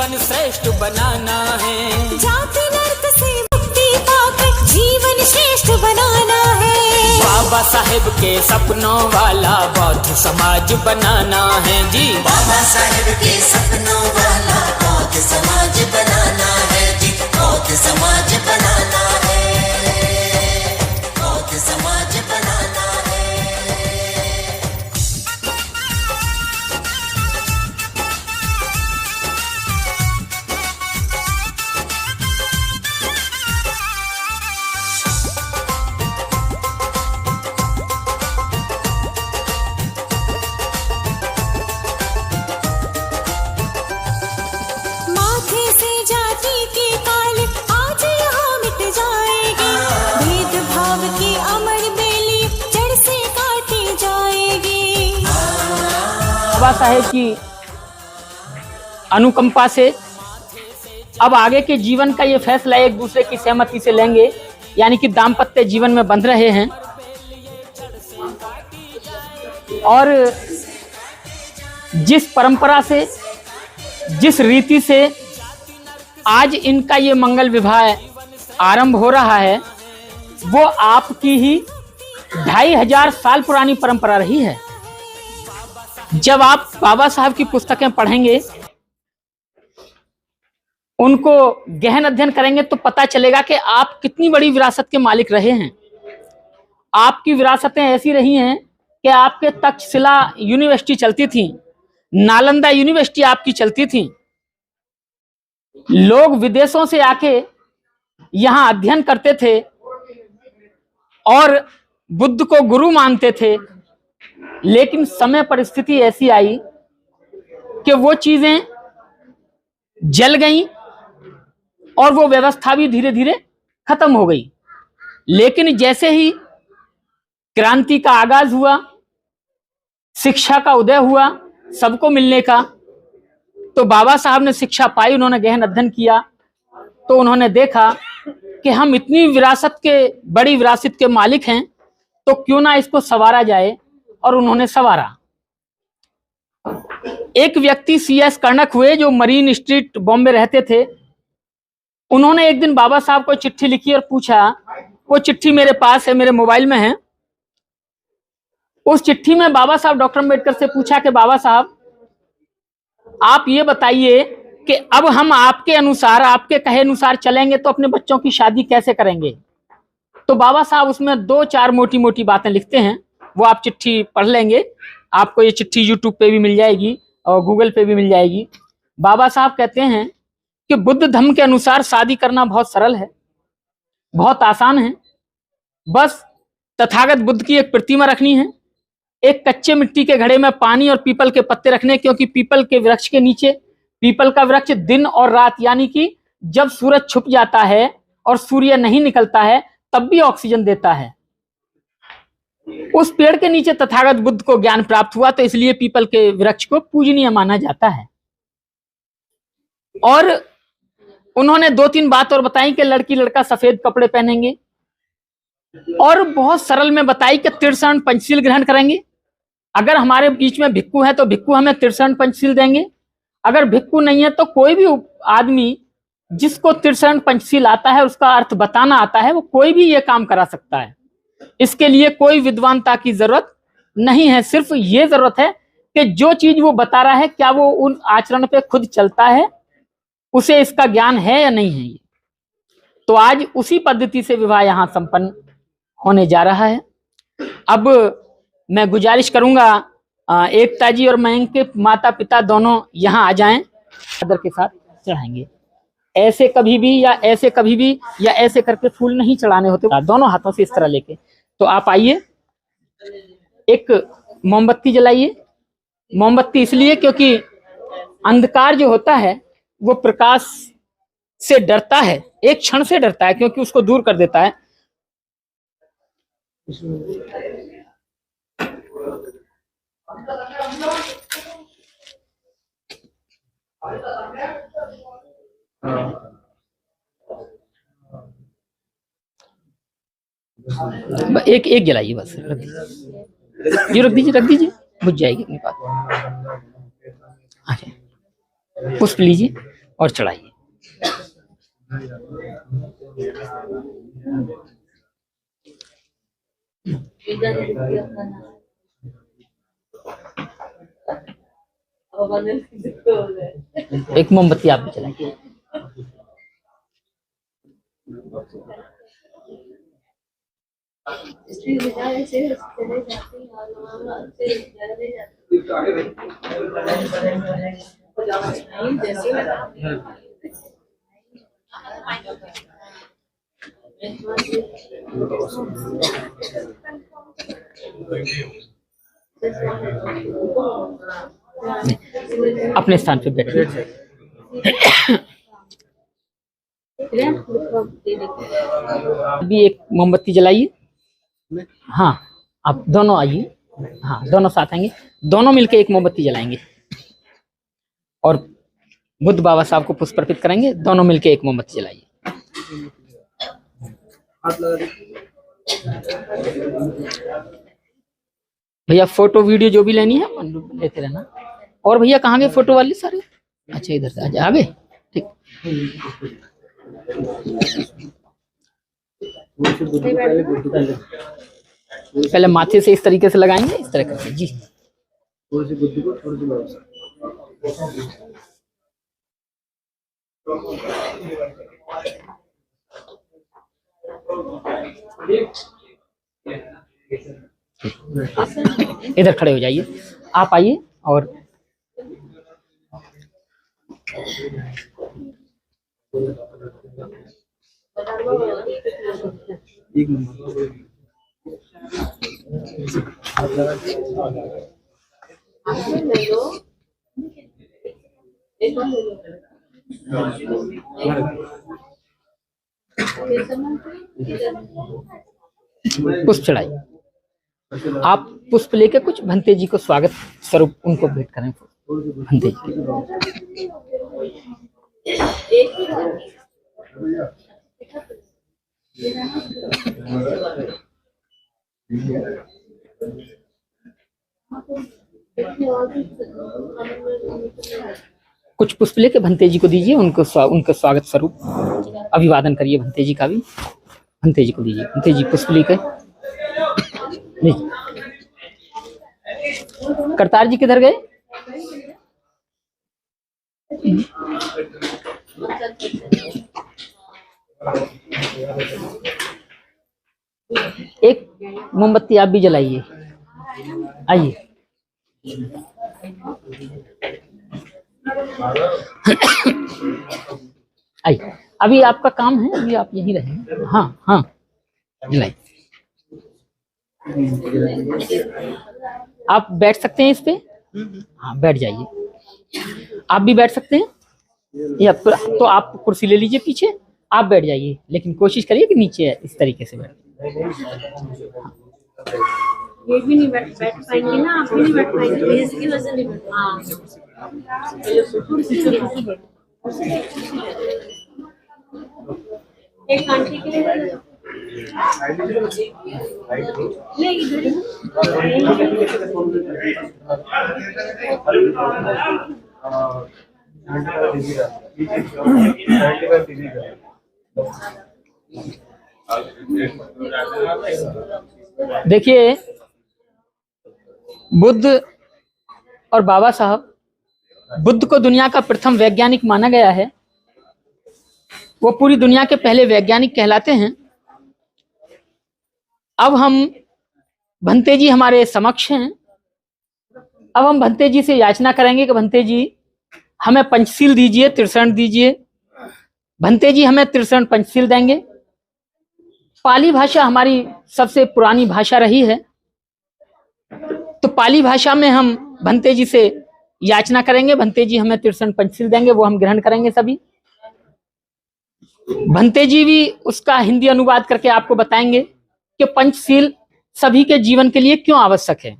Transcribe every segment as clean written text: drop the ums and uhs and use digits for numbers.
जीवन श्रेष्ठ बनाना है। जाति नर्क से मुक्ति पाकर जीवन श्रेष्ठ बनाना है। बाबा साहेब के सपनों वाला बौद्ध समाज बनाना है जी। बाबा साहेब के सपनों वाला बौद्ध समाज बनाना है जी। बौद्ध समाज बनाना है, बौद्ध समाज बनाना है। माथे से जाति के काल आज यहाँ मिट जाएगी। भेदभाव की अमर बेली जड़ से काटी जाएगी। बाबा साहेब की अनुकंपा से अब आगे के जीवन का ये फैसला एक दूसरे की सहमति से लेंगे, यानी कि दाम्पत्य जीवन में बंध रहे हैं। और जिस परंपरा से, जिस रीति से आज इनका ये मंगल विवाह आरंभ हो रहा है, वो आपकी ही 2500 साल पुरानी परंपरा रही है। जब आप बाबा साहब की पुस्तकें पढ़ेंगे, उनको गहन अध्ययन करेंगे, तो पता चलेगा कि आप कितनी बड़ी विरासत के मालिक रहे हैं। आपकी विरासतें ऐसी रही हैं कि आपके तक्षशिला यूनिवर्सिटी चलती थी, नालंदा यूनिवर्सिटी आपकी चलती थी। लोग विदेशों से आके यहां अध्ययन करते थे और बुद्ध को गुरु मानते थे। लेकिन समय परिस्थिति ऐसी आई कि वो चीजें जल गईं और वो व्यवस्था भी धीरे धीरे खत्म हो गई। लेकिन जैसे ही क्रांति का आगाज हुआ, शिक्षा का उदय हुआ सबको मिलने का, तो बाबा साहब ने शिक्षा पाई, उन्होंने गहन अध्ययन किया, तो उन्होंने देखा कि हम इतनी विरासत के, बड़ी विरासत के मालिक हैं, तो क्यों ना इसको संवारा जाए। और उन्होंने संवारा। एक व्यक्ति CS कर्णक हुए, जो मरीन स्ट्रीट बॉम्बे रहते थे। उन्होंने एक दिन बाबा साहब को चिट्ठी लिखी और पूछा, वो चिट्ठी मेरे पास है, मेरे मोबाइल में है। उस चिट्ठी में बाबा साहब डॉक्टर अम्बेडकर से पूछा कि बाबा साहब, आप ये बताइए कि अब हम आपके अनुसार, आपके कहे अनुसार चलेंगे तो अपने बच्चों की शादी कैसे करेंगे। तो बाबा साहब उसमें 2-4 मोटी मोटी बातें लिखते हैं, वो आप चिट्ठी पढ़ लेंगे। आपको ये चिट्ठी YouTube पे भी मिल जाएगी और गूगल पे भी मिल जाएगी। बाबा साहब कहते हैं कि बुद्ध धर्म के अनुसार शादी करना बहुत सरल है, बहुत आसान है। बस तथागत बुद्ध की एक प्रतिमा रखनी है, एक कच्चे मिट्टी के घड़े में पानी और पीपल के पत्ते रखने, क्योंकि पीपल के वृक्ष के नीचे, पीपल का वृक्ष दिन और रात, यानी कि जब सूरज छुप जाता है और सूर्य नहीं निकलता है, तब भी ऑक्सीजन देता है। उस पेड़ के नीचे तथागत बुद्ध को ज्ञान प्राप्त हुआ, तो इसलिए पीपल के वृक्ष को पूजनीय माना जाता है। और उन्होंने 2-3 बात और बताई कि लड़की लड़का सफेद कपड़े पहनेंगे, और बहुत सरल में बताई कि तिरसण पंचशील ग्रहण करेंगे। अगर हमारे बीच में भिक्खु है तो भिक्खु हमें तिरसण पंचशील देंगे। अगर भिक्खु नहीं है तो कोई भी आदमी जिसको तिरसण पंचशील आता है, उसका अर्थ बताना आता है, वो कोई भी ये काम करा सकता है। इसके लिए कोई विद्वानता की जरूरत नहीं है। सिर्फ ये जरूरत है कि जो चीज वो बता रहा है, क्या वो उन आचरण पे खुद चलता है, उसे इसका ज्ञान है या नहीं है। तो आज उसी पद्धति से विवाह यहाँ संपन्न होने जा रहा है। अब मैं गुजारिश करूंगा एकता जी और मयंक के माता पिता दोनों यहाँ आ जाएं, आदर के साथ चढ़ाएंगे। ऐसे कभी भी या ऐसे कभी भी या ऐसे करके फूल नहीं चढ़ाने होते, दोनों हाथों से इस तरह लेके। तो आप आइए, एक मोमबत्ती जलाइए। मोमबत्ती इसलिए क्योंकि अंधकार जो होता है वो प्रकाश से डरता है, एक क्षण से डरता है, क्योंकि उसको दूर कर देता है। एक जलाइए बस, रख दीजिए, रख दीजिए, बुझ जाएगी अपनी बात। पुष्प लीजिए, और चढ़ाइए। एक मोमबत्ती आप भी चलाइए। अपने स्थान पे बैठिए। अभी एक मोमबत्ती जलाइए। हाँ, आप दोनों आइए। हाँ, दोनों साथ आएंगे, दोनों मिलके एक मोमबत्ती जलाएंगे और बुद्ध बाबा साहब को पुष्प अर्पित करेंगे। दोनों मिलके एक मोमबत्ती जलाइए। भैया फोटो वीडियो जो भी लेनी है लेते रहना। और भैया कहाँ गए फोटो वाले सारे? अच्छा, इधर से आ गए। ठीक, पहले माथे से इस तरीके से लगाएंगे, इस तरह करके जी। इधर खड़े हो जाइए, आप आइए और पुष्प चढ़ाइए। आप पुष्प लेके कुछ भंते जी को स्वागत स्वरूप उनको भेंट करें। भंते जी कुछ पुष्प लेके भंते जी को दीजिए, उनको स्वागत स्वरूप अभिवादन करिए। भंते जी का भी भंते जी को दीजिए। भंते जी पुष्प लेके। करतार जी किधर गए? एक मोमबत्ती आप भी जलाइए। आइए। आइए, अभी आपका काम है, अभी आप यहीं रहें। हाँ हाँ, जलाइए। आप बैठ सकते हैं इस पे। हाँ, बैठ जाइए। आप भी बैठ सकते हैं या तो आप कुर्सी ले लीजिए पीछे, आप बैठ जाइए, लेकिन कोशिश करिए कि नीचे इस तरीके से बैठ। ये भी नहीं बैठ पाएंगे ना, आप भी नहीं बैठ पाएंगे, इसकी वजह नहीं बैठ। हाँ, एक आंटी के लिए देखिए, बुद्ध और बाबा साहब, बुद्ध को दुनिया का प्रथम वैज्ञानिक माना गया है। वो पूरी दुनिया के पहले वैज्ञानिक कहलाते हैं। अब हम भंते जी हमारे समक्ष हैं। अब हम भंते जी से याचना करेंगे कि भंते जी हमें पंचशील दीजिए, त्रिशरण दीजिए। भंते जी हमें त्रिशरण पंचशील देंगे। पाली भाषा हमारी सबसे पुरानी भाषा रही है, तो पाली भाषा में हम भंते जी से याचना करेंगे। भंते जी हमें त्रिशरण पंचशील देंगे, वो हम ग्रहण करेंगे सभी। भंते जी भी उसका हिंदी अनुवाद करके आपको बताएंगे कि पंचशील सभी के जीवन के लिए क्यों आवश्यक है,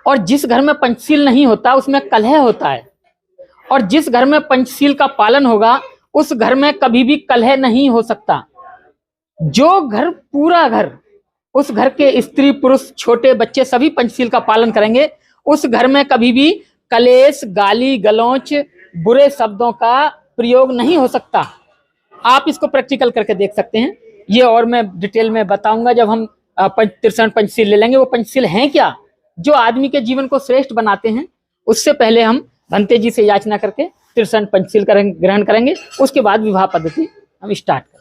और जिस घर में पंचशील नहीं होता उसमें कलह होता है, और जिस घर में पंचशील का पालन होगा उस घर में कभी भी कलह नहीं हो सकता। जो घर, पूरा घर, उस घर के स्त्री पुरुष छोटे बच्चे सभी पंचशील का पालन करेंगे, उस घर में कभी भी कलेश, गाली गलौच, बुरे शब्दों का प्रयोग नहीं हो सकता। आप इसको प्रैक्टिकल करके देख सकते हैं। ये और मैं डिटेल में बताऊंगा जब हम तिरसठ पंचशील ले लेंगे। वो पंचशील हैं क्या जो आदमी के जीवन को श्रेष्ठ बनाते हैं। उससे पहले हम भंते जी से याचना करके तिरसठ पंचशील ग्रहण करेंगे। उसके बाद विवाह पद्धति हम स्टार्ट करेंगे।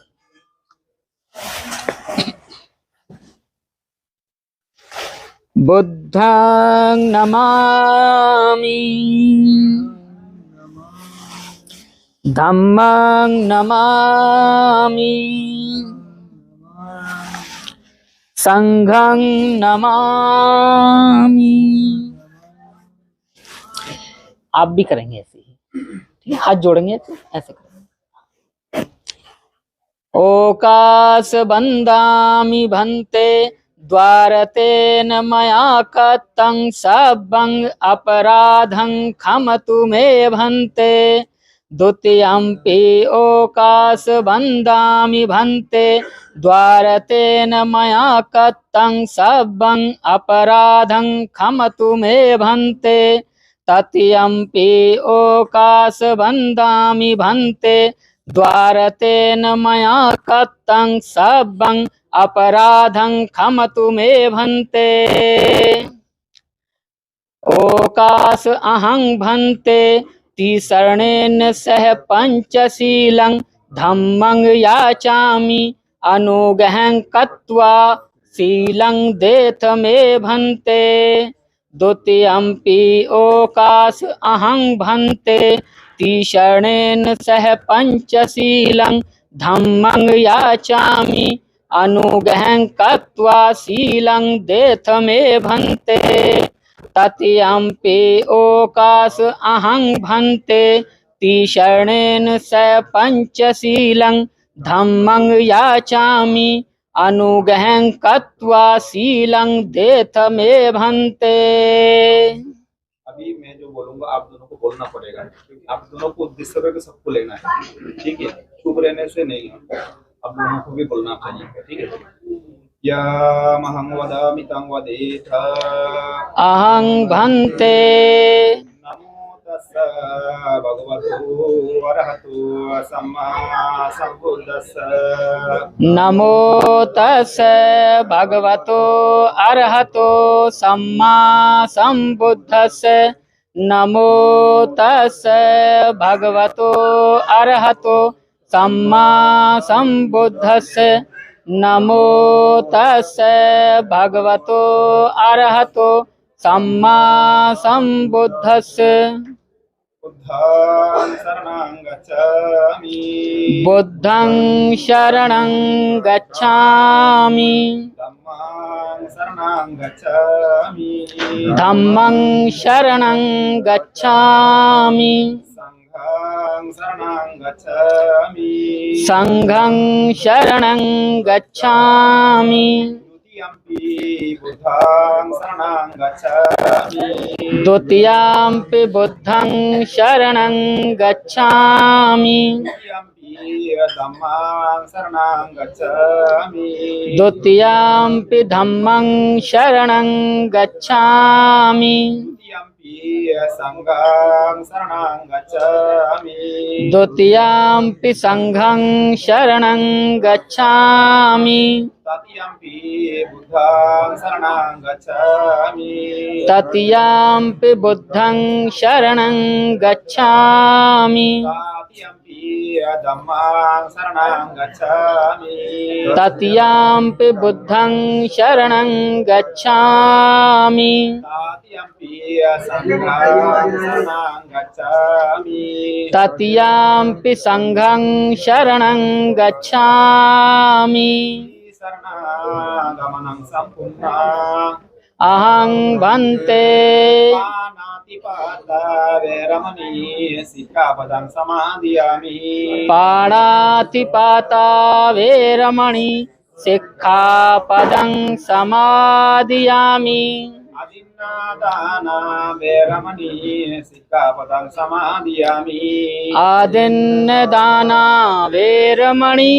बुद्धं नमामि, धम्मं नमामि, संघं नमामि। आप भी करेंगे ऐसे ही, ठीक है। हाथ जोड़ेंगे तो ऐसे करेंगे। ओकास बंदामि भंते द्वारतेन मया कतं सबं अपराधं खमतु मे भंते। द्वितीयंपि ओकास बंदामि भंते द्वारतेन मया कतं सबं अपराधं खमतु मे भंते। तृतीयंपि ओकास बंदामि भंते द्वारतेन मया कतं सबं अपराधं खमतु मे भंते। ओकास अहं भंते तिसरणेन सह पंचशीलं धम्मं याचामि अनुगहं कत्वा शीलं देथ मे भंते। द्वितीयंपि ओकास अहं भंते तिसरणेन सह पंचशीलं धम्मं याचामि अनुगहं कत्वा शीलं देथ मे भंते। तृतीयंपि ओकास अहं भंते तिसरणेन सह पंचशीलं धम्मं याचामि अनुगहं कत्वा शीलं देथ मे भंते। अभी मैं जो बोलूंगा आप दोनों को बोलना पड़ेगा, क्योंकि आप दोनों को उद्देश्य करके सबको लेना है, ठीक है। चुप रहने से नहीं है, आप दोनों को भी बोलना चाहिए, ठीक है। यामहं वदामि तं वदेथ। अहं भंते नमो तस्स भगवतो अरहतो सम्मा सम्बुद्धस्स। नमो तस् भगवतो अरहतो सम्मा संबुद्धस्। नमो तस् भगवतो अरहतो सम्मा संबुद्धस्। नमो तस् भगवतो अरहतो सम्मा संबुद्धस्। बुद्धं शरणं गच्छामि, बुद्धं शरणं गच्छामि, धम्मं शरणं गच्छामि, धम्मं शरणं गच्छामि, संघं शरणं गच्छामि, संघं शरणं गच्छामि। द्वितीयंपि बुद्धं शरणं गच्छामि, द्वितीयंपि बुद्धं शरणं गच्छामि, द्वितीयंपि धम्मं शरणं गच्छामि, द्वितीयंपि धम्मं शरणं गच्छामि, द्वितीयंपि संघं शरणं गच्छामि, द्वितीयंपि संघं शरणं गच्छामि, तृतीयंपि बुद्धं शरणं गच्छामि, तृतीयंपि बुद्धं शरणं गच्छामि, तृतीयंपि धम्मं शरणं गच्छामि, तृतीयंपि बुद्धं शरणं गच्छामि, तृतीयंपि संघं शरणं गच्छामि, तृतीयंपि संघं शरणं गच्छामि। शरणागमनं सम्पूर्णं अहं भंते पाणातिपाता वैरमणि सिक्खापदं समादयामि, पाणातिपाता वेरमणि सिक्खापदं समादयामि, आदिन्नादाना वैरमणि सिक्खापदं समादयामि, आदिन्नदाना वेरमणि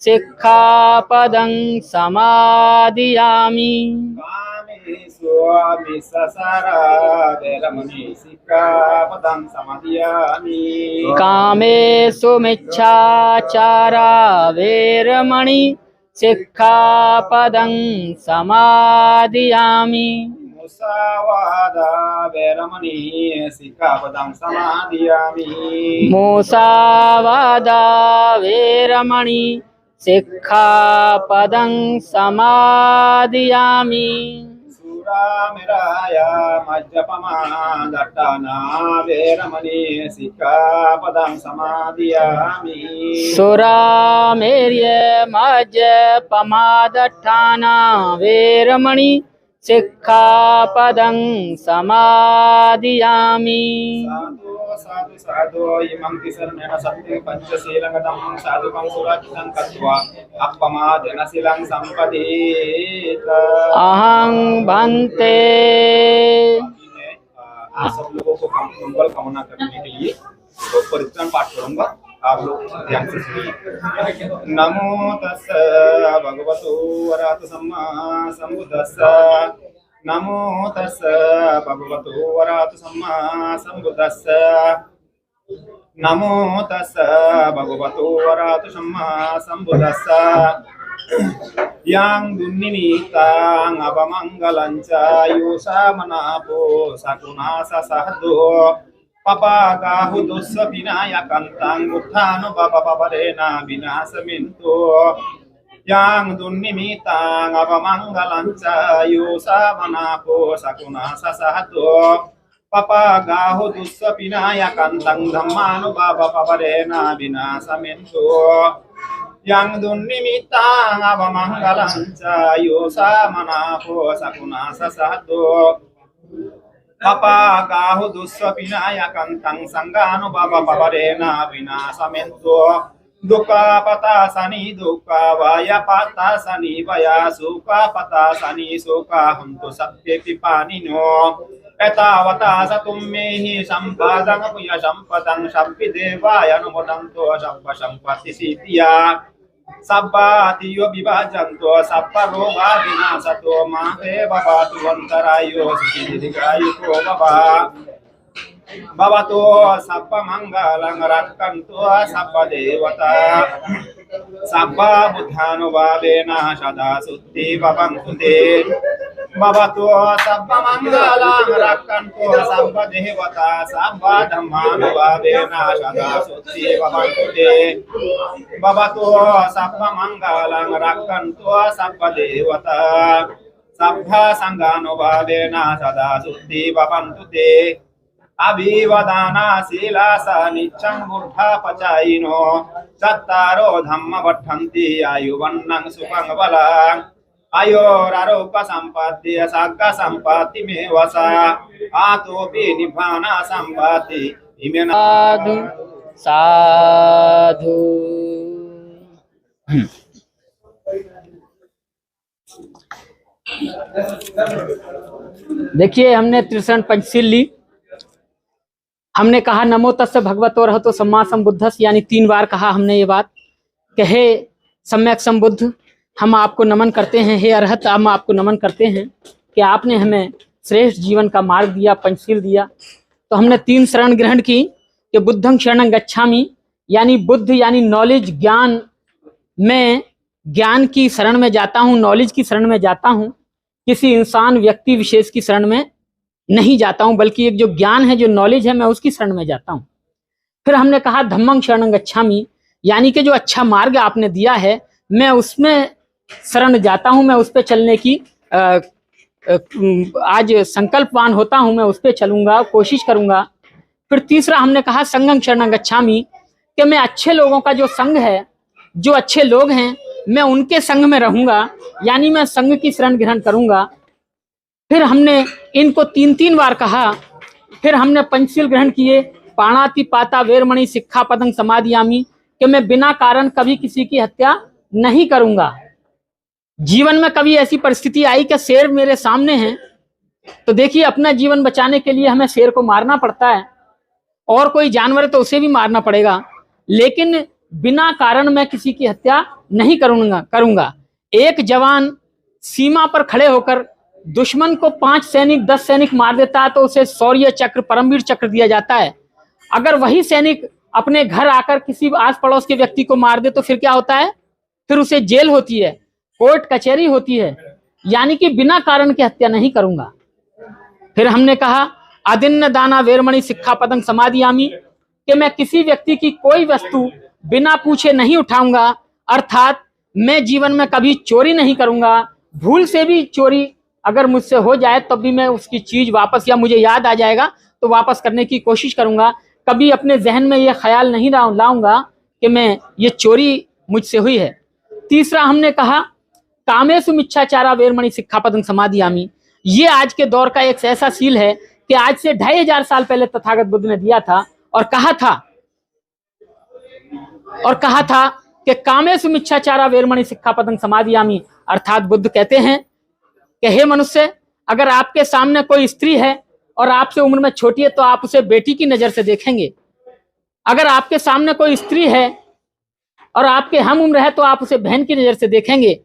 सिक्खापदं समादियामि। कामेषु मिच्छाचारा वेरमणि सिक्खापदं समादियामि। कामेषु मिच्छाचारा वेरमणि सिक्खापदं समादियामि। मुसावादा वेरमणि सिक्खापदं समादियामि। मुसावादा वेरमणि सिक्खापदं समादियामि। सुरामेराया मज्जपमा दट्टाना वेरमणि सिक्खापदं समादियामि। सुरामेर्य मज्जपमादट्ठाना वेरमणि सिक्खापदं समादियामि। साधु साधु साधु इमं तिसरणेन सत्यं पंचशीलगतं साधुकं सुरक्षितं कृत्वा अपमादेन शीलं संपदेत। अहं भन्ते। आप सब लोगों को मंगल कामना करने के लिए तो परित्राण पाठ करूंगा, आप लोग ध्यान से सुनिए। नमो तस्स भगवतो वराहतो सम्मा सम्बुद्धस्स। नमो तस्स भगवतो वराहतो सम्मा सम्बुद्धस्स। नमो तस्स भगवतो वराहतो सम्मा सम्बुद्धस्स। yang duninitang abamangalanca yusa manapo sakuna sasahdo papagahu dosa binaya kantang buthano baba babarena binasaminto yang duninitang abamangalanca yusa manapo sakuna sasahdo papagahu dosa binaya kantang dhammano baba babarena binasaminto yang dunnimitang abamangalanca yusa manapo sakuna sasado papagahu duswapinaya kantang sanggano baba babarena vinasamento duka patasani duka vaya patasani vaya suka patasani suka huntu sabbe pipanino etawata satummehi sampadang puya sampadang sabbi devaya numodanto sabba sampati sitiya sabbatiyo bibajanto sabba roga vinasato mate babatu antarayo sukhidigayo ko baba babato sabba mangalang rakkanto sabba devata sabba buddhano babena sada sutti babangkute babato sabba mangalang rakkanto sabba devata sabba dhammano babena sada sutti babangkute babato sabba mangalang rakkanto sabba devata sabba sanggano babena sada sutti babangkute अभिवदाना शीलासा निच्चं Buddha पचायिनो चत्तारो धम्म वर्धन्ति आयुवन्नं सुखं बलं आयोरारोग्य सम्पत्ति साग्ग सम्पत्ति में वसा आतोपि निब्बान सम्पत्ति इमेन साधु साधु। देखिए, हमने त्रिशरण पंचशील ली। हमने कहा नमो तस्य भगवतो रहतो सम्मा संबुद्धस, यानी 3 बार कहा हमने ये बात। कहे सम्यक संबुद्ध, हम आपको नमन करते हैं। हे अरहत, हम आपको नमन करते हैं कि आपने हमें श्रेष्ठ जीवन का मार्ग दिया, पंचशील दिया। तो हमने 3 शरण ग्रहण की कि बुद्धं शरणं गच्छामि, यानी बुद्ध यानी नॉलेज, ज्ञान। मैं ज्ञान की शरण में जाता हूँ, नॉलेज की शरण में जाता हूँ, किसी इंसान व्यक्ति विशेष की शरण में नहीं जाता हूं, बल्कि एक जो ज्ञान है, जो नॉलेज है, मैं उसकी शरण में जाता हूं। फिर हमने कहा धम्मं शरणं गच्छामि, यानी कि जो अच्छा मार्ग आपने दिया है, मैं उसमें शरण जाता हूं, मैं उस पर चलने की आज संकल्पवान होता हूं, मैं उस पर चलूंगा, कोशिश करूंगा। फिर तीसरा हमने कहा संगं शरणं गच्छामि, कि मैं अच्छे लोगों का जो संग है, जो अच्छे लोग हैं, मैं उनके संग में रहूंगा, यानी मैं संग की शरण ग्रहण करूंगा। फिर हमने इनको 3 बार कहा। फिर हमने पंचशील ग्रहण किए, पाणाति पाता वेरमणि सिक्खापदं समादियामि, कि मैं बिना कारण कभी किसी की हत्या नहीं करूंगा। जीवन में कभी ऐसी परिस्थिति आई कि शेर मेरे सामने है, तो देखिए अपना जीवन बचाने के लिए हमें शेर को मारना पड़ता है, और कोई जानवर है तो उसे भी मारना पड़ेगा। लेकिन बिना कारण मैं किसी की हत्या नहीं करूंगा। एक जवान सीमा पर खड़े होकर दुश्मन को 5 सैनिक 10 सैनिक मार देता है तो उसे शौर्य चक्र, परमवीर चक्र दिया जाता है। अगर वही सैनिक अपने घर आकर किसी आस पड़ोस के व्यक्ति को मार दे तो फिर क्या होता है? फिर उसे जेल होती है, कोर्ट कचहरी होती है। यानी कि बिना कारण की हत्या नहीं करूंगा। फिर हमने कहा अदिन्न दाना वेरमणि सिक्खापदं समादियामि, कि मैं किसी व्यक्ति की कोई वस्तु बिना पूछे नहीं उठाऊंगा, अर्थात मैं जीवन में कभी चोरी नहीं करूंगा। भूल से भी चोरी अगर मुझसे हो जाए तब भी मैं उसकी चीज वापस, या मुझे याद आ जाएगा तो वापस करने की कोशिश करूंगा। कभी अपने जहन में यह ख्याल नहीं लाऊंगा कि मैं ये चोरी मुझसे हुई है। तीसरा हमने कहा कामेषु मिच्छाचारा वेरमणि सिक्खापदं समादियामि। ये आज के दौर का एक ऐसा सील है कि आज से 2500 साल पहले तथागत बुद्ध ने दिया था और कहा था कि कामेषु मिच्छाचारा वेरमणि सिक्खापदं समादियामि। अर्थात बुद्ध कहते हैं कि हे मनुष्य, अगर आपके सामने कोई स्त्री है और आपसे उम्र में छोटी है तो आप उसे बेटी की नजर से देखेंगे। अगर आपके सामने कोई स्त्री है और आपके हम उम्र है तो आप उसे बहन की नजर से देखेंगे।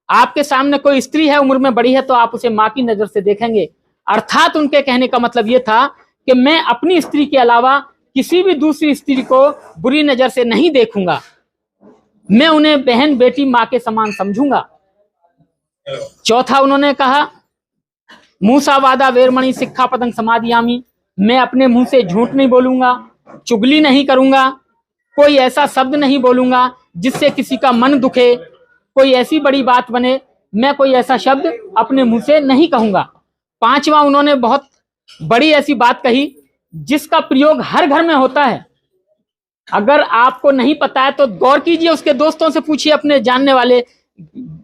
आपके सामने कोई स्त्री है, उम्र में बड़ी है, तो आप उसे माँ की नजर से देखेंगे। अर्थात उनके कहने का मतलब यह था कि मैं अपनी स्त्री के अलावा किसी भी दूसरी स्त्री को बुरी नजर से नहीं देखूंगा। मैं उन्हें बहन, बेटी, माँ के समान समझूंगा। चौथा उन्होंने कहा मूसावादा वेरमणि सिक्खापदं समादियामि। मैं अपने मुंह से झूठ नहीं बोलूंगा, चुगली नहीं करूंगा, कोई ऐसा शब्द नहीं बोलूंगा जिससे किसी का मन दुखे, कोई ऐसी बड़ी बात बने, मैं कोई ऐसा शब्द अपने मुंह से नहीं कहूंगा। पांचवा उन्होंने बहुत बड़ी ऐसी बात कही जिसका प्रयोग हर घर में होता है। अगर आपको नहीं पता है तो गौर कीजिए, उसके दोस्तों से पूछिए, अपने जानने वाले,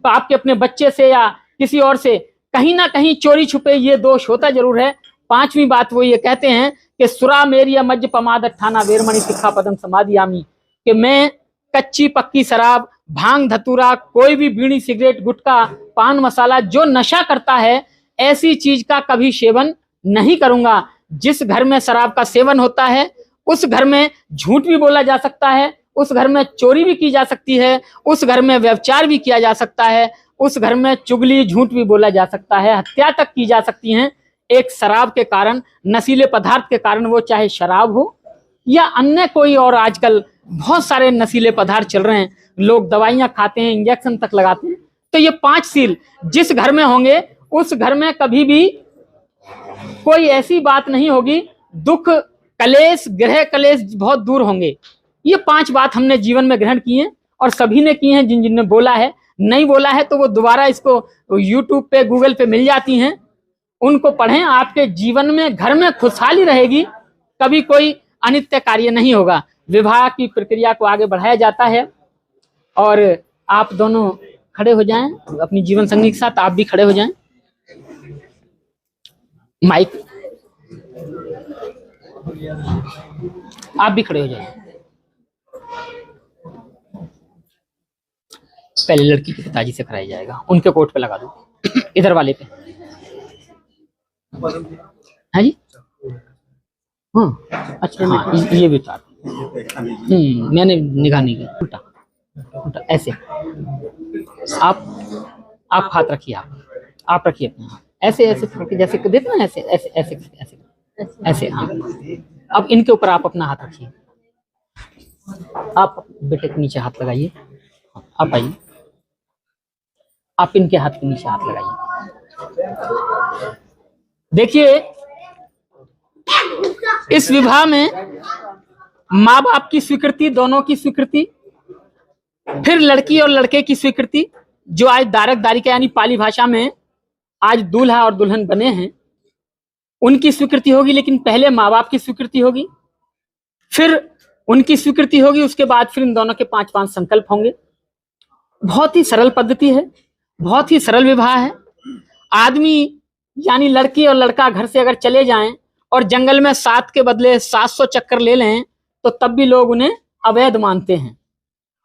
आपके अपने बच्चे से या किसी और से, कहीं ना कहीं चोरी छुपे ये दोष होता जरूर है। पांचवी बात वो ये कहते हैं कि सुरा मेरी मज्ज पमाद ठाना वेरमणि सिक्खापदं समादियामि, कि मैं कच्ची पक्की शराब, भांग, धतूरा, कोई भी बीड़ी, सिगरेट, गुटखा, पान मसाला जो नशा करता है ऐसी चीज का कभी सेवन नहीं करूंगा। जिस घर में शराब का सेवन होता है उस घर में झूठ भी बोला जा सकता है, उस घर में चोरी भी की जा सकती है, उस घर में व्यभिचार भी किया जा सकता है, उस घर में चुगली, झूठ भी बोला जा सकता है, हत्या तक की जा सकती है एक शराब के कारण, नशीले पदार्थ के कारण, वो चाहे शराब हो या अन्य कोई और। आजकल बहुत सारे नशीले पदार्थ चल रहे हैं, लोग दवाइयां खाते हैं, इंजेक्शन तक लगाते हैं। तो ये 5 सील जिस घर में होंगे उस घर में कभी भी कोई ऐसी बात नहीं होगी, दुख, कलेश, ग्रह कलेश बहुत दूर होंगे। ये 5 बात हमने जीवन में ग्रहण की हैं और सभी ने की हैं। जिन जिनने बोला है, नहीं बोला है तो वो दोबारा इसको YouTube पे, गूगल पे मिल जाती हैं, उनको पढ़ें। आपके जीवन में, घर में खुशहाली रहेगी, कभी कोई अनित्य कार्य नहीं होगा। विवाह की प्रक्रिया को आगे बढ़ाया जाता है। और आप दोनों खड़े हो जाएं अपनी जीवन संगी के साथ, आप भी खड़े हो जाएं। माइक, आप भी खड़े हो जाएं। पहले लड़की के पिताजी से कराया जाएगा, उनके कोट पे लगा दो, इधर वाले पे। हाँ जी, हाँ अच्छा, हाँ ये भी उतार। मैंने निगाह नहीं की, उल्टा उल्टा ऐसे। आप हाथ रखिए, आप रखिए अपने हाथ ऐसे ऐसे करके, जैसे देते ना, ऐसे ऐसे ऐसे ऐसे ऐसे। हाँ, अब इनके ऊपर आप अपना हाथ रखिए। आप बेटे के नीचे हाथ लगाइए, आप आइए, आप इनके हाथ के नीचे हाथ लगाइए। देखिए, इस विवाह में माँ बाप की स्वीकृति, दोनों की स्वीकृति, फिर लड़की और लड़के की स्वीकृति, जो आज दारक दारिका यानी पाली भाषा में आज दूल्हा और दुल्हन बने हैं, उनकी स्वीकृति होगी। लेकिन पहले माँ बाप की स्वीकृति होगी, फिर उनकी स्वीकृति होगी, उसके बाद फिर इन दोनों के 5-5 संकल्प होंगे। बहुत ही सरल पद्धति है, बहुत ही सरल विवाह है। आदमी यानी लड़की और लड़का घर से अगर चले जाएं और जंगल में 7 के बदले 700 चक्कर ले लें तो तब भी लोग उन्हें अवैध मानते हैं।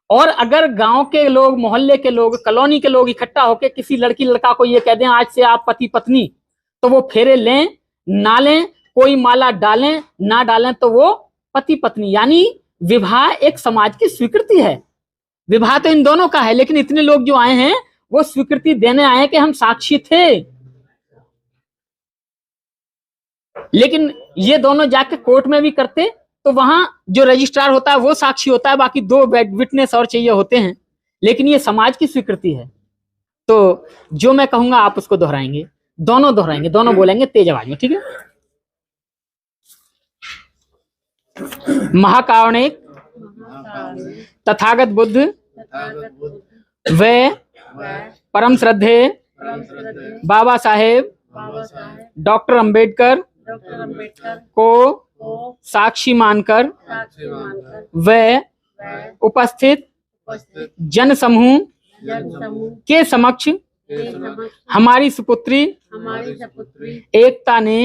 और अगर गांव के लोग, मोहल्ले के लोग, कॉलोनी के लोग इकट्ठा होकर किसी लड़की लड़का को ये कह दें आज से आप पति पत्नी, तो वो फेरे लें ना लें, कोई माला डालें ना डालें, तो वो पति पत्नी यानी विवाह एक समाज की स्वीकृति है। विवाह तो इन दोनों का है, लेकिन इतने लोग जो आए हैं वो स्वीकृति देने आए हैं कि हम साक्षी थे। लेकिन ये दोनों जाके कोर्ट में भी करते तो वहां जो रजिस्ट्रार होता है वो साक्षी होता है, बाकी 2 विटनेस और चाहिए होते हैं। लेकिन ये समाज की स्वीकृति है, तो जो मैं कहूंगा आप उसको दोहराएंगे, दोहराएंगे, दोनों बोलेंगे तेज आवाज में, ठीक है। महाकारुणिक तथागत बुद्ध व परम श्रद्धे बाबा साहेब डॉक्टर अंबेडकर को साक्षी मानकर व उपस्थित जन समूह के समक्ष हमारी सुपुत्री एकता ने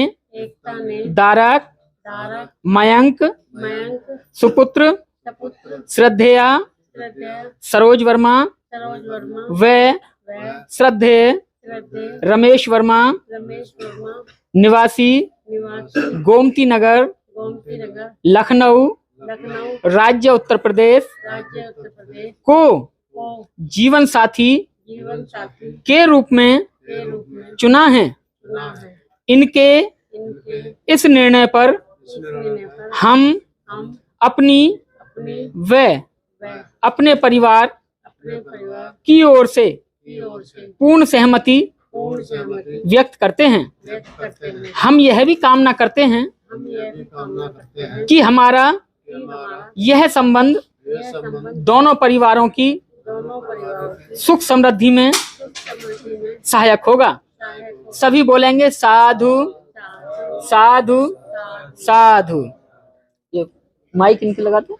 दारक मयंक सुपुत्र श्रद्धेया सरोज वर्मा व श्रद्धेय रमेश वर्मा निवासी गोमती नगर लखनऊ राज्य उत्तर प्रदेश को जीवन साथी के रूप में चुना है। इनके इस निर्णय पर हम अपनी व अपने परिवार की ओर से पूर्ण सहमति व्यक्त करते हैं। हम यह भी कामना करते हैं कि हमारा यह संबंध दोनों परिवारों की सुख समृद्धि में सहायक होगा। सभी बोलेंगे साधु साधु साधु। ये माइक इनके लगा दो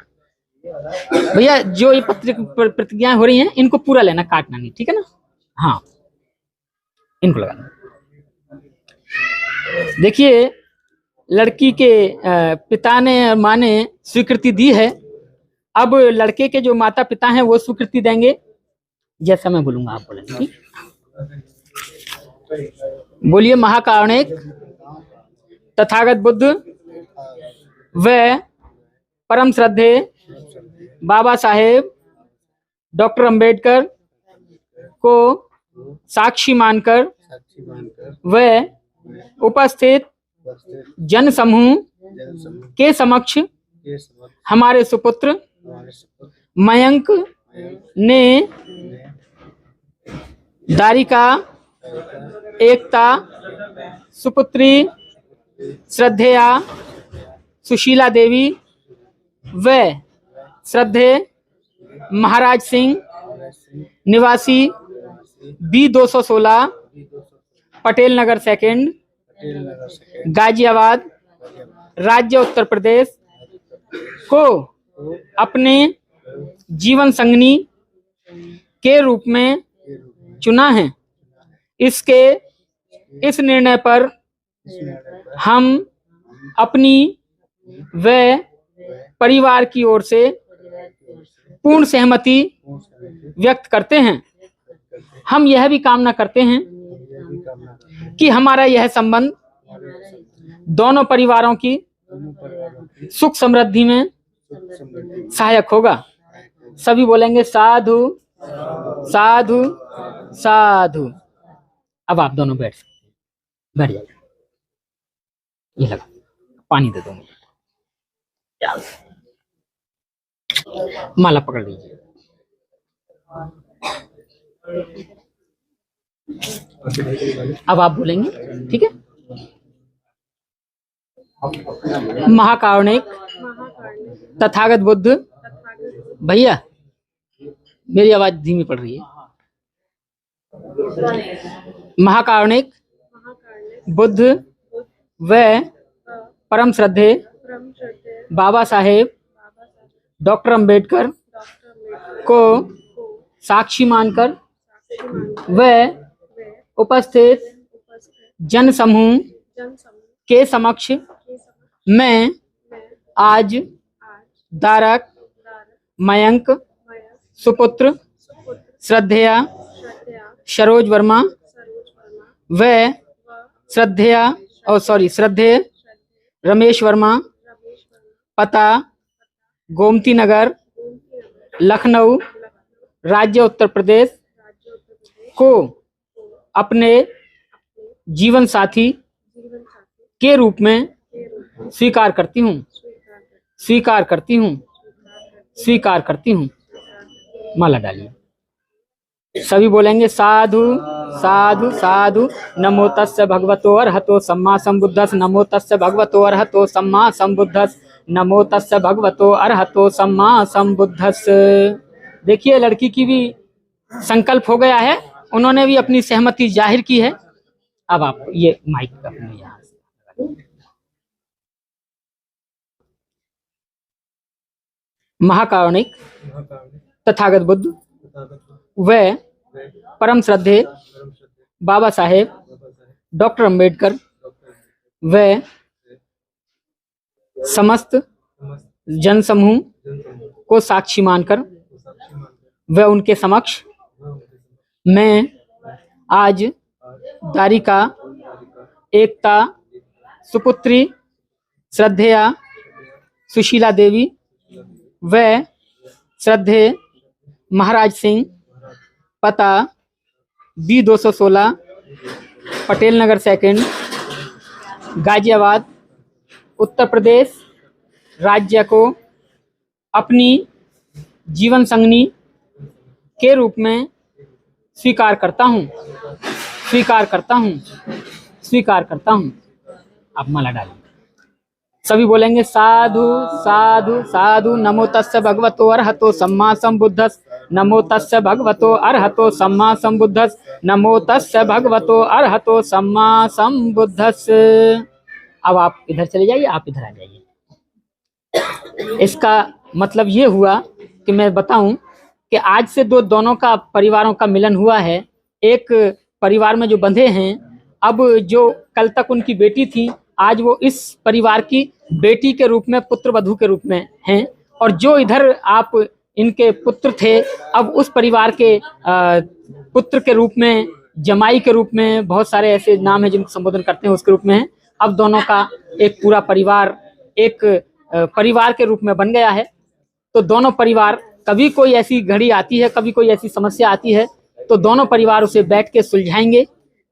भैया। जो ये प्रतिज्ञाएं हो रही हैं इनको पूरा लेना, काटना नहीं, ठीक है ना। हाँ, इनको लगाना। देखिए, लड़की के पिता ने माँ ने स्वीकृति दी है। अब लड़के के जो माता पिता हैं वो स्वीकृति देंगे, जैसा मैं बोलूंगा आप बोलेंगे, ठीक। बोलिए महाकारुणिक तथागत बुद्ध व परम श्रद्धे बाबा साहेब डॉक्टर अंबेडकर को साक्षी मानकर व उपस्थित जन समूह के समक्ष हमारे सुपुत्र मयंक ने दारिका एकता सुपुत्री श्रद्धेया सुशीला देवी व श्रद्धे महाराज सिंह निवासी B216 पटेल नगर सेकंड गाजियाबाद राज्य उत्तर प्रदेश को अपने जीवन संगनी के रूप में चुना है। इसके इस निर्णय पर हम अपनी व परिवार की ओर से पूर्ण सहमति व्यक्त करते हैं। हम यह भी कामना करते हैं कि हमारा यह संबंध दोनों परिवारों की सुख समृद्धि में सहायक होगा। सभी बोलेंगे साधु साधु साधु। अब आप दोनों बैठ जाइए। ये लगा, पानी दे दो मुझे। माला पकड़ लीजिए। अब आप बोलेंगे, ठीक है। महाकारुणिक तथागत बुद्ध। भैया मेरी आवाज धीमी पड़ रही है। महाकारुणिक बुद्ध व परम श्रद्धे बाबा साहेब डॉक्टर अंबेडकर को साक्षी मानकर व उपस्थित जन समूह के समक्ष मैं आज दारक मयंक सुपुत्र श्रद्धेया सरोज वर्मा व श्रद्धेय रमेश वर्मा पता गोमती नगर, लखनऊ, राज्य उत्तर प्रदेश को अपने जीवन साथी के रूप में स्वीकार करती हूँ, स्वीकार करती हूँ, स्वीकार करती हूँ। माला डालिए। सभी बोलेंगे साधु साधु साधु। नमो तस्य भगवतो अरहतो सम्मा संबुद्धस्। नमो तस्य भगवतो अरहतो सम्मा संबुद्धस्। नमो तस्य भगवतो अरहतो सम्मा संबुद्धस्। देखिए लड़की की भी संकल्प हो गया है, उन्होंने भी अपनी सहमति जाहिर की है। अब आप ये माइक अपने यहाँ से। महाकारुणिक तथागत बुद्ध व परम श्रद्धेय बाबा साहेब डॉक्टर अंबेडकर व समस्त जन समूह को साक्षी मानकर व उनके समक्ष मैं आज द्वारिका एकता सुपुत्री श्रद्धेया सुशीला देवी व श्रद्धेय महाराज सिंह, पता B216 पटेल नगर सेकंड, गाजियाबाद, उत्तर प्रदेश राज्य को अपनी जीवन संगनी के रूप में स्वीकार करता हूँ, स्वीकार करता हूँ, स्वीकार करता हूँ। आप माला डालिए। सभी बोलेंगे साधु साधु साधु। नमो तस्य भगवतो अरहतो सम्मा संबुद्धस्। नमो तस्य भगवतो अरहतो सम्मा संबुद्धस्। नमो तस्य भगवतो अरहतो सम्मा संबुद्धस्। अब आप इधर चले जाइए, आप इधर आ जाइए। इसका मतलब ये हुआ कि मैं बताऊं कि आज से दोनों का परिवारों का मिलन हुआ है। एक परिवार में जो बंधे हैं, अब जो कल तक उनकी बेटी थी, आज वो इस परिवार की बेटी के रूप में, पुत्र वधू के रूप में हैं। और जो इधर आप इनके पुत्र थे, अब उस परिवार के पुत्र के रूप में, जमाई के रूप में, बहुत सारे ऐसे नाम हैं जिनको संबोधन करते हैं, उसके रूप में है। अब दोनों का एक पूरा परिवार एक परिवार के रूप में बन गया है। तो दोनों परिवार, कभी कोई ऐसी घड़ी आती है, कभी कोई ऐसी समस्या आती है, तो दोनों परिवार उसे बैठ के सुलझाएंगे,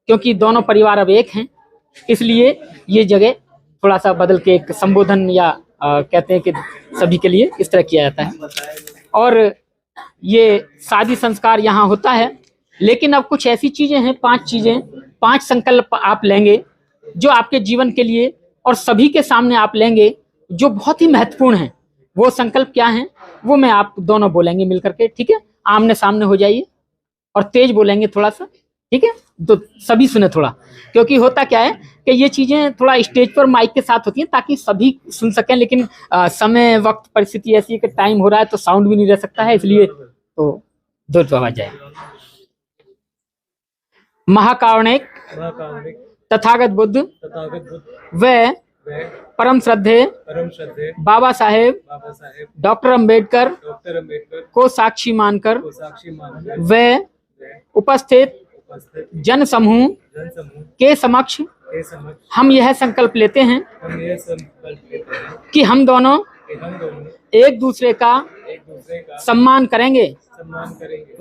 क्योंकि दोनों परिवार अब एक हैं। इसलिए ये जगह थोड़ा सा बदल के एक संबोधन या कहते हैं कि सभी के लिए इस तरह किया जाता है। और ये शादी संस्कार यहाँ होता है। लेकिन अब कुछ ऐसी चीजें हैं, 5 चीजें, 5 संकल्प आप लेंगे जो आपके जीवन के लिए और सभी के सामने आप लेंगे, जो बहुत ही महत्वपूर्ण है। वो संकल्प क्या है, वो मैं आप दोनों बोलेंगे मिलकर के, ठीक है? आमने सामने हो जाइए और तेज बोलेंगे थोड़ा सा, ठीक है? तो सभी सुने थोड़ा, क्योंकि होता क्या है कि ये चीजें थोड़ा स्टेज पर माइक के साथ होती हैं ताकि सभी सुन सकें। लेकिन समय, वक्त, परिस्थिति ऐसी है कि टाइम हो रहा है तो साउंड भी नहीं रह सकता है, इसलिए तो दो आवाज जाए। महाकारुणिक तथागत बुद्ध व परम श्रद्धेय बाबा साहेब डॉक्टर अंबेडकर को साक्षी मानकर व उपस्थित जन समूह के समक्ष हम यह संकल्प लेते हैं कि हम दोनों एक दूसरे का सम्मान करेंगे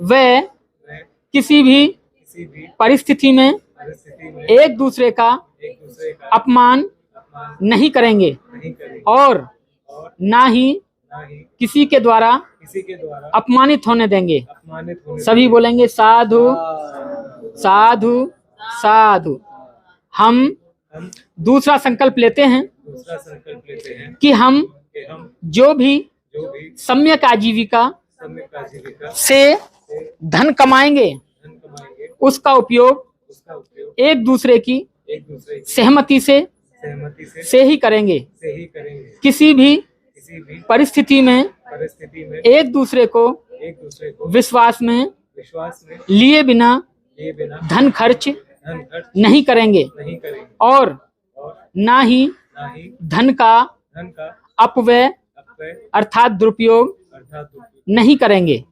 व किसी भी परिस्थिति में एक दूसरे का अपमान नहीं करेंगे और ना ही किसी के द्वारा अपमानित होने देंगे। सभी बोलेंगे साधु साधु साधु। हम दूसरा संकल्प लेते हैं कि हम जो भी सम्यक आजीविका से धन कमाएंगे, उसका उपयोग एक दूसरे की सहमति से ही करेंगे। किसी भी परिस्थिति में एक दूसरे को विश्वास में लिए बिना धन खर्च नहीं करेंगे और ना ही धन का अपव्यय अर्थात दुरुपयोग नहीं करेंगे।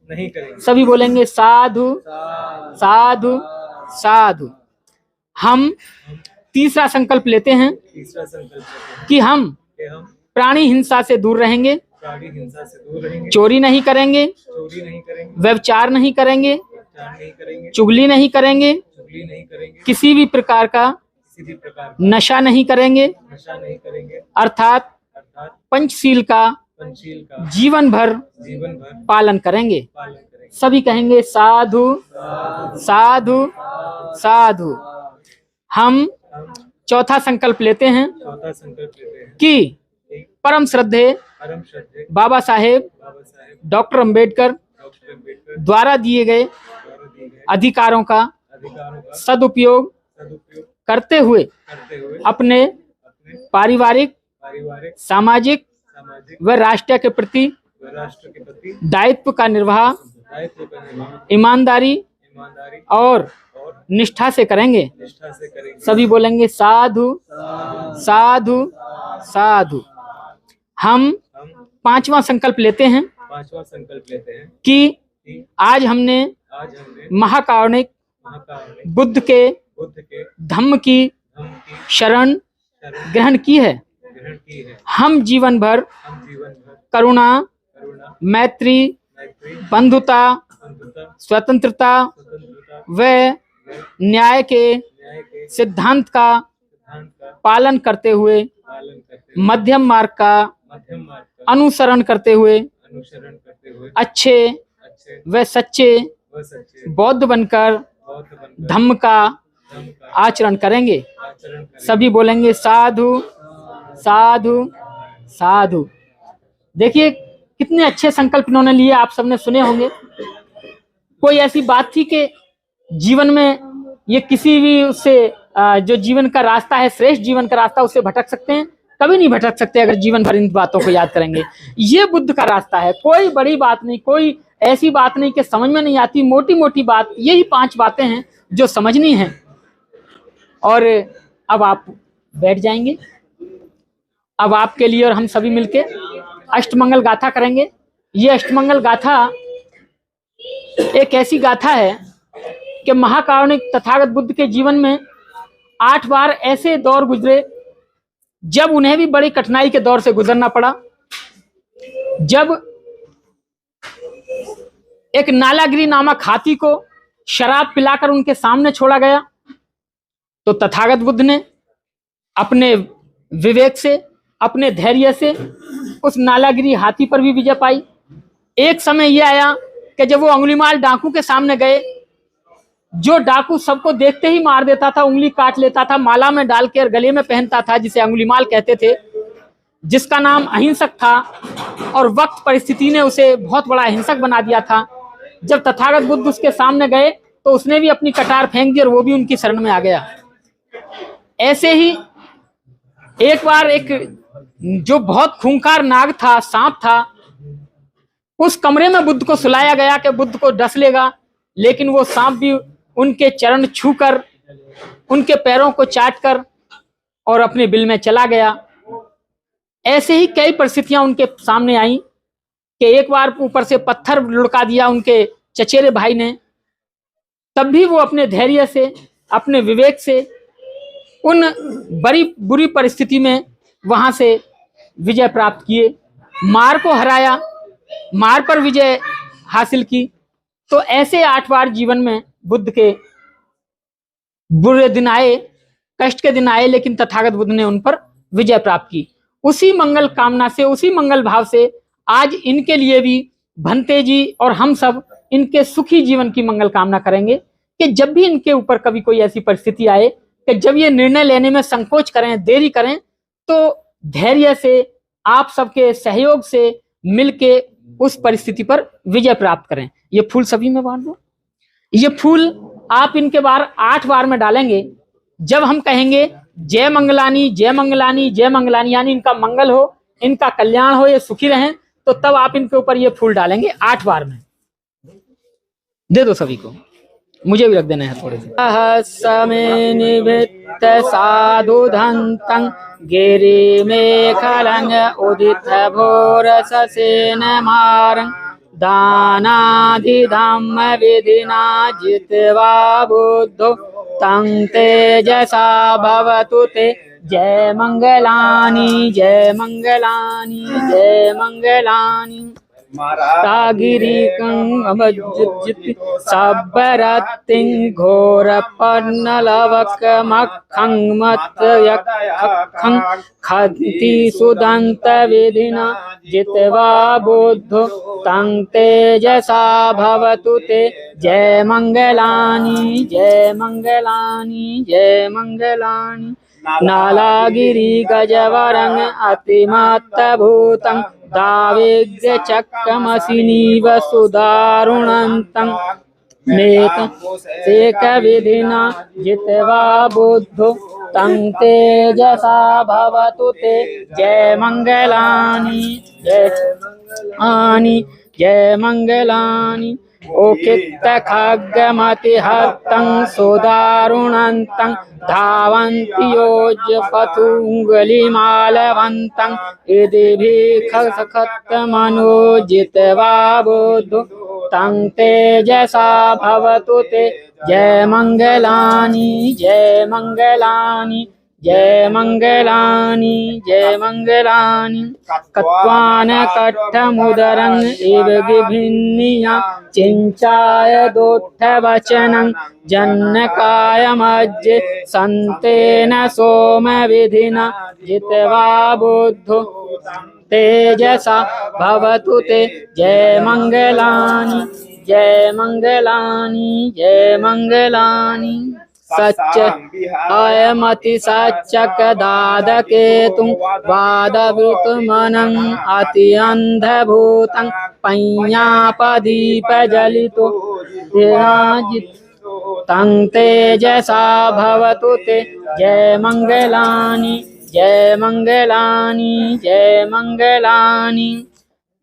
सभी बोलेंगे साधु साधु साधु। हम तीसरा संकल्प लेते हैं कि हम प्राणी हिंसा से दूर रहेंगे प्राणी हिंसा से दूर रहेंगे, चोरी नहीं करेंगे, चोरी नहीं करेंगे, व्यभिचार नहीं करेंगे, व्यभिचार नहीं करेंगे, चुगली नहीं करेंगे, चुगली नहीं करेंगे, किसी भी प्रकार का किसी भी प्रकार का नशा नहीं करेंगे, नशा नहीं करेंगे, अर्थात अर्थात पंचशील का पंचशील का जीवन भर जीवन भर पालन करेंगे। पालन करेंगे। सभी कहेंगे साधु साधु साधु। हम हम चौथा संकल्प लेते हैं चौथा संकल्प लेते हैं कि कि परम श्रद्धे परम श्रद्धेय बाबा साहेब बाबा साहेब डॉक्टर अंबेडकर डॉक्टर अम्बेडकर द्वारा दिए गए द्वारा दिए गए अधिकारों का अधिकारों का सदुपयोग सदुपयोग करते हुए करते हुए अपने अपने पारिवारिक, पारिवारिक, सामाजिक सामाजिक व राष्ट्र के प्रति व राष्ट्र के प्रति दायित्व का निर्वाह दायित्व का निर्वहन ईमानदारी ईमानदारी और और निष्ठा से करेंगे। निष्ठा से करेंगे। सभी बोलेंगे साधु साधु साधु। हम हम पांचवा संकल्प लेते हैं पांचवा संकल्प लेते हैं कि कि आज हमने आज हमने महाकारुणिक महाकाल में बुद्ध के बुद्ध के धम्म की धम्म की शरण शरण ग्रहण की है। ग्रहण की है। हम जीवन भर हम जीवन भर करुणा, करुणा, मैत्री, मैत्री, बंधुता, बंधुता, स्वतंत्रता स्वतंत्रता व न्याय के न्याय के सिद्धांत का सिद्धांत का पालन करते हुए पालन करते हुए मध्यम मार्ग का मध्यम मार्ग का अनुसरण करते हुए अनुसरण करते हुए अच्छे अच्छे व सच्चे व सच्चे बौद्ध बनकर बौद्ध बनकर धम्म का धर्म का आचरण करेंगे। आचरण करें। सभी बोलेंगे साधु साधु साधु। देखिए कितने अच्छे संकल्प इन्होंने लिए, आप सबने सुने होंगे। कोई ऐसी बात थी कि जीवन में ये किसी भी उससे जो जीवन का रास्ता है, श्रेष्ठ जीवन का रास्ता, उससे भटक सकते हैं? कभी नहीं भटक सकते अगर जीवन भर इन बातों को याद करेंगे। ये बुद्ध का रास्ता है, कोई बड़ी बात नहीं, कोई ऐसी बात नहीं कि समझ में नहीं आती, मोटी मोटी बात, यही 5 बातें हैं जो समझनी है। और अब आप बैठ जाएंगे। अब आपके लिए और हम सभी मिलके अष्टमंगल गाथा करेंगे। ये अष्टमंगल गाथा एक ऐसी गाथा है कि महाकारुणिक तथागत बुद्ध के जीवन में 8 बार ऐसे दौर गुजरे जब उन्हें भी बड़ी कठिनाई के दौर से गुजरना पड़ा। जब एक नालागिरी नामक हाथी को शराब पिलाकर उनके सामने छोड़ा गया तो तथागत बुद्ध ने अपने विवेक से, अपने धैर्य से उस नालागिरी हाथी पर भी विजय पाई। एक समय यह आया कि जब वो अंगुलीमाल डाकू के सामने गए, जो डाकू सबको देखते ही मार देता था, उंगली काट लेता था, माला में डालकर गले में पहनता था, जिसे अंगुलीमाल कहते थे, जिसका नाम अहिंसक था और वक्त परिस्थिति ने उसे बहुत बड़ा अहिंसक बना दिया था। जब तथागत बुद्ध उसके सामने गए तो उसने भी अपनी कटार फेंक दी और वो भी उनकी शरण में आ गया। ऐसे ही एक बार एक जो बहुत खूंखार नाग था, सांप था, उस कमरे में बुद्ध को सुलाया गया कि बुद्ध को डस लेगा, लेकिन वो सांप भी उनके चरण छूकर, उनके पैरों को चाटकर और अपने बिल में चला गया। ऐसे ही कई परिस्थितियां उनके सामने आई कि एक बार ऊपर से पत्थर लुढ़का दिया उनके चचेरे भाई ने, तब भी वो अपने धैर्य से, अपने विवेक से उन बड़ी बुरी परिस्थिति में वहां से विजय प्राप्त किए, मार को हराया, मार पर विजय हासिल की। तो ऐसे 8 बार जीवन में बुद्ध के बुरे दिन आए, कष्ट के दिन आए, लेकिन तथागत बुद्ध ने उन पर विजय प्राप्त की। उसी मंगल कामना से, उसी मंगल भाव से आज इनके लिए भी भंते जी और हम सब इनके सुखी जीवन की मंगल कामना करेंगे कि जब भी इनके ऊपर कभी कोई ऐसी परिस्थिति आए कि जब ये निर्णय लेने में संकोच करें, देरी करें, तो धैर्य से, आप सबके सहयोग से मिलके उस परिस्थिति पर विजय प्राप्त करें। ये फूल सभी में बांट दो। ये फूल आप इनके बार 8 बार में डालेंगे। जब हम कहेंगे जय मंगलानी, जय मंगलानी, जय मंगलानी, यानी इनका मंगल हो, इनका कल्याण हो, ये सुखी रहें, तो तब आप इनके ऊपर ये फूल डालेंगे 8 बार में। दे दो सभी को, मुझे भी रख देना है थोड़े से। समय निवृत्त साधु धंतं गिरि में खलंग उदित भोर ससेन मारं दानादि धम्म विधिना जित्वा बुद्धो तं तेजसा भवतु ते जय मंगलानी जय मंगलानी जय मंगलानी तागिरिकं अमज्जित साबरतिं घोर पर्णलवक मखं मत यखं खन्ति सुदंत विधिना जित्वा बुद्धो तं तेजसा भवतु ते जय मंगलानी जय मंगलानी जय मंगलानी नालागिरि गजवरं अतिमत्त भूतं दावेग्य चक्रमसिनीव सुदारुणन्तं मेक विधिना जित्वा बुद्धो तं तेजसा भवतु ते जय मंगलानी जय मंगलानी ओकित खड्गमतिहतं सुदारुणन्तं धावन्ति योजपथुङ्गलिमालवन्तं इदिभिखसखत्तमनो जित्वा बुद्धो तं तेजसा भवतु ते जय मंगलानी जय मंगलानी जय मंगलानी जय मंगलानी कत्वान कट्ठमुदरं इव गिभिन्निया चिंचाय दोट्ठ वचनं जन्नकायमज्जे संतेन सोम विधिना जित्वा बुद्धो तेजसा भवतु ते जय मंगलानी जय मंगलानी जय मंगलानी सच्च अयमति सच्चक दादकेतुं वादवृतमनं अति अंधभूतं पञ्यापदीपजलितो तं तेजसा भवतु ते जय मंगलानी जय मंगलानी जय मंगलानी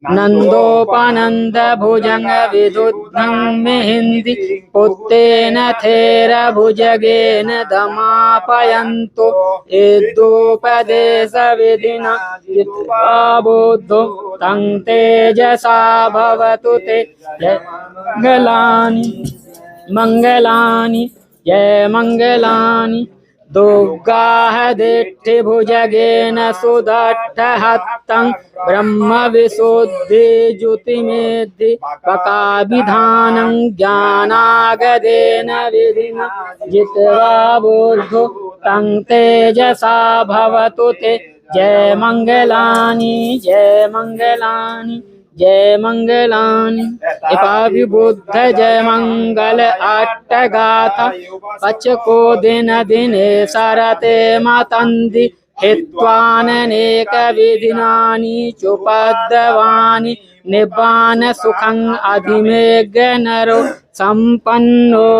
नंदोपनंद भुजंग विदुद्धं मिहिन्दी पुत्तेन थेर भुजगेन दमापयन्तो इदुपदेश विधिना जित्वा बुद्धो तं तेजसा भवतु ते जय मंगलानी मंगलानी जय मंगलानी दुर्गाः दिट्ठिभुजगेन सुदट्ठहत्तं ब्रह्म विशुद्धि ज्योतिमेद्धि पकाभिधानं ज्ञानागदेन विधिना जित्वा बुद्धो तं तेजसा भवतु ते जय मंगलानी जय मंगलानी जय मंगलानी बुद्ध जय मंगल अट्टगाथा पचको दिन दिने सरते मतंदि हित्वाननेक विधिनानि चुपद्दवानि निब्बान सुखं अधिमेघ नरो संपन्नो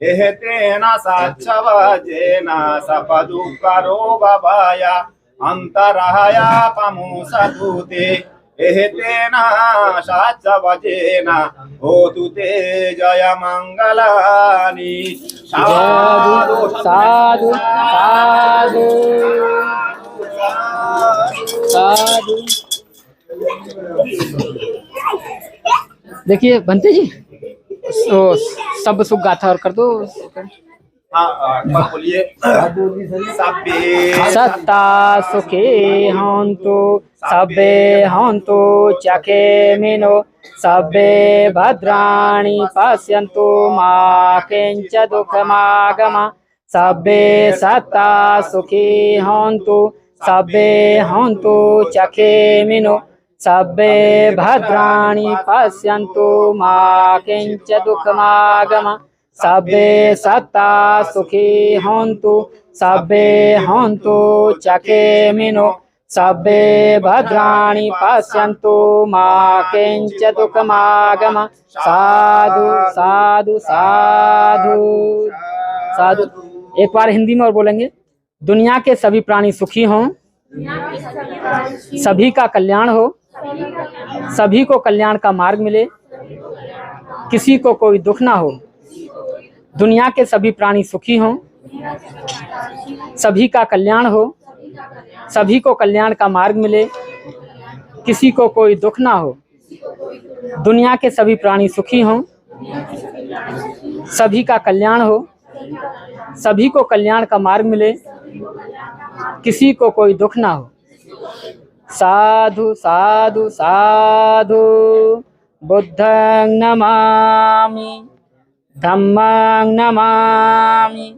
एहेतेन साच्छवजेन सपदुःखरोगभय अन्तरायापमुसतुते एहेतेन साच्छवजेन होतु ते जय मंगलानि साधु साधु साधु साधु। देखिए बनते जी तो सब सुख गाथा और कर दो। बोलिए सत्ता सुखे हन्तु सबे हन्तु चखे मिनो सबे भद्राणि पश्यन्तु मा किंच दुःखमागम सबे सत्ता सुखी हन्तु सबे हन्तु चखे मिनो सबे भद्राणि पश्यन्तु मा किंच दुःखमागम सबे सत्ता सुखी हन्तु सबे हन्तु चखे मिनो सबे भद्राणि पश्यन्तु मा किंच दुःखमागम। साधु साधु साधु साधु। एक बार हिंदी में और बोलेंगे। दुनिया के सभी प्राणी सुखी हों, सभी का कल्याण हो, सभी को कल्याण का मार्ग मिले, किसी को कोई दुख ना हो। दुनिया के सभी प्राणी सुखी हों, सभी का कल्याण हो, सभी को कल्याण का मार्ग मिले, किसी को कोई दुख ना हो। दुनिया के सभी प्राणी सुखी हों, सभी का कल्याण हो, सभी को कल्याण का मार्ग मिले, किसी को कोई दुख ना हो। साधु साधु साधु। बुद्धं नमामि, धम्मं नमामि,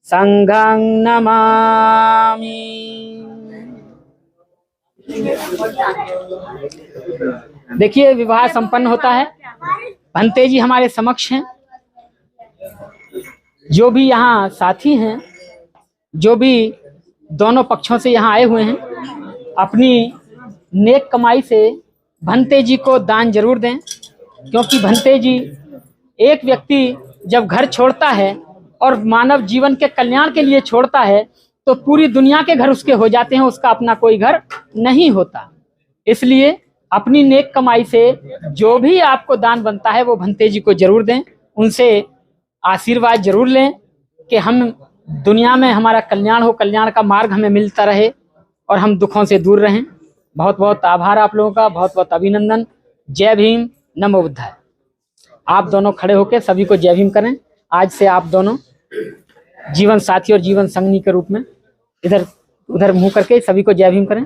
संघं नमामि। देखिए विवाह संपन्न होता है। भंते जी हमारे समक्ष हैं। जो भी यहाँ साथी हैं, जो भी दोनों पक्षों से यहाँ आए हुए हैं, अपनी नेक कमाई से भंते जी को दान जरूर दें, क्योंकि भंते जी एक व्यक्ति जब घर छोड़ता है और मानव जीवन के कल्याण के लिए छोड़ता है तो पूरी दुनिया के घर उसके हो जाते हैं, उसका अपना कोई घर नहीं होता। इसलिए अपनी नेक कमाई से जो भी आपको दान बनता है वो भंते जी को जरूर दें, उनसे आशीर्वाद जरूर लें कि हम दुनिया में हमारा कल्याण हो, कल्याण का मार्ग हमें मिलता रहे और हम दुखों से दूर रहें। बहुत बहुत आभार आप लोगों का, बहुत बहुत अभिनंदन। जय भीम, नमो बुद्धाय। आप दोनों खड़े होकर सभी को जय भीम करें। आज से आप दोनों जीवन साथी और जीवन संगनी के रूप में इधर उधर मुंह करके सभी को जय भीम करें।